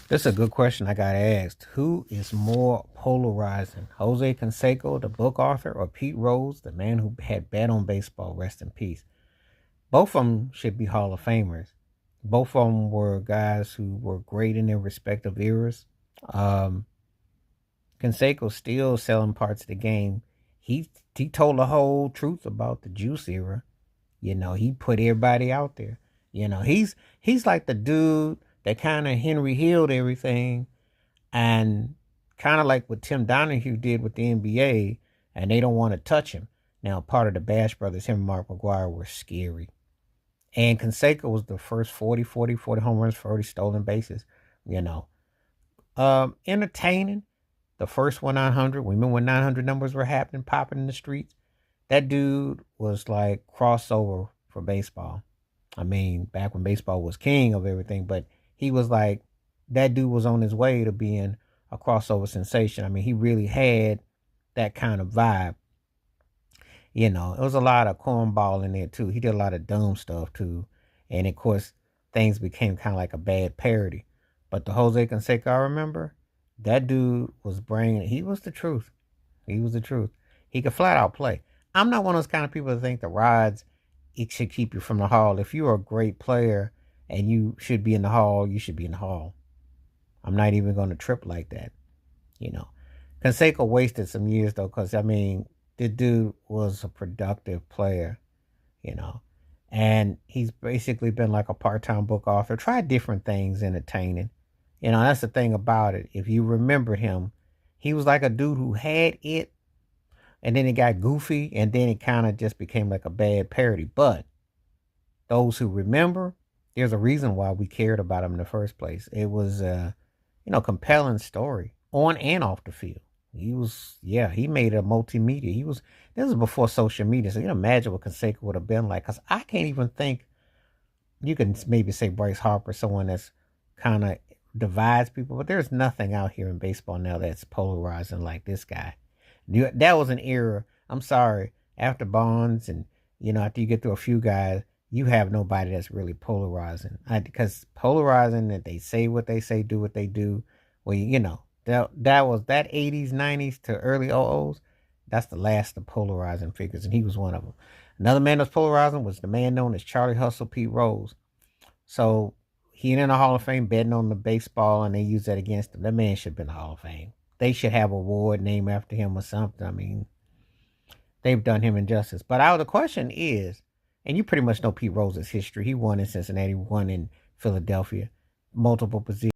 This is a good question I got asked. Who is more polarizing? Jose Canseco, the book author, or Pete Rose, the man who had bet on baseball? Rest in peace. Both of them should be Hall of Famers. Both of them were guys who were great in their respective eras. Um, Canseco's still selling parts of the game. He told the whole truth about the juice era. He put everybody out there. He's like the dude that kind of Henry Hilled everything, and kind of like what Tim Donahue did with the NBA, and they don't want to touch him. Now, part of the Bash Brothers, him and Mark McGuire, were scary. And Canseco was the first 40 home runs, 40 stolen bases. You know, Entertaining. The first one 900. Remember when 900 numbers were happening, popping in the streets? That dude was like crossover for baseball. I mean, back when baseball was king of everything, but he was like, that dude was on his way to being a crossover sensation. I mean, he really had that kind of vibe. It was a lot of cornball in there too. He did a lot of dumb stuff too. And of course, things became kind of like a bad parody. But the Jose Canseco, I remember, that dude was bringing, he was the truth. He was the truth. He could flat out play. I'm not one of those kind of people that think the rods, it should keep you from the hall. If you're a great player and you should be in the hall, you should be in the hall. I'm not even going to trip like that, you know. Canseco wasted some years though, because I mean, the dude was a productive player, you know, and he's basically been like a part-time book author. Tried different things, entertaining. That's the thing about it. If you remember him, he was like a dude who had it, and then it got goofy, and then it kind of just became like a bad parody. But those who remember, there's a reason why we cared about him in the first place. It was compelling story on and off the field. He made a multimedia. This was before social media, so you can imagine what Canseco would have been like. Cause I can't even think. You can maybe say Bryce Harper, someone that's kind of divides people, but there's nothing out here in baseball now that's polarizing like this guy. That was an era. I'm sorry. After Bonds and after you get through a few guys, you have nobody that's really polarizing. Because polarizing, that they say what they say, do what they do. Well, that was that 80s, 90s to early 00s. That's the last of polarizing figures, and he was one of them. Another man that's polarizing was the man known as Charlie Hustle, Pete Rose. So he in the Hall of Fame betting on the baseball, and they use that against him. That man should have been in the Hall of Fame. They should have a award named after him or something. I mean, they've done him injustice. But the question is, and you pretty much know Pete Rose's history. He won in Cincinnati, won in Philadelphia, multiple positions.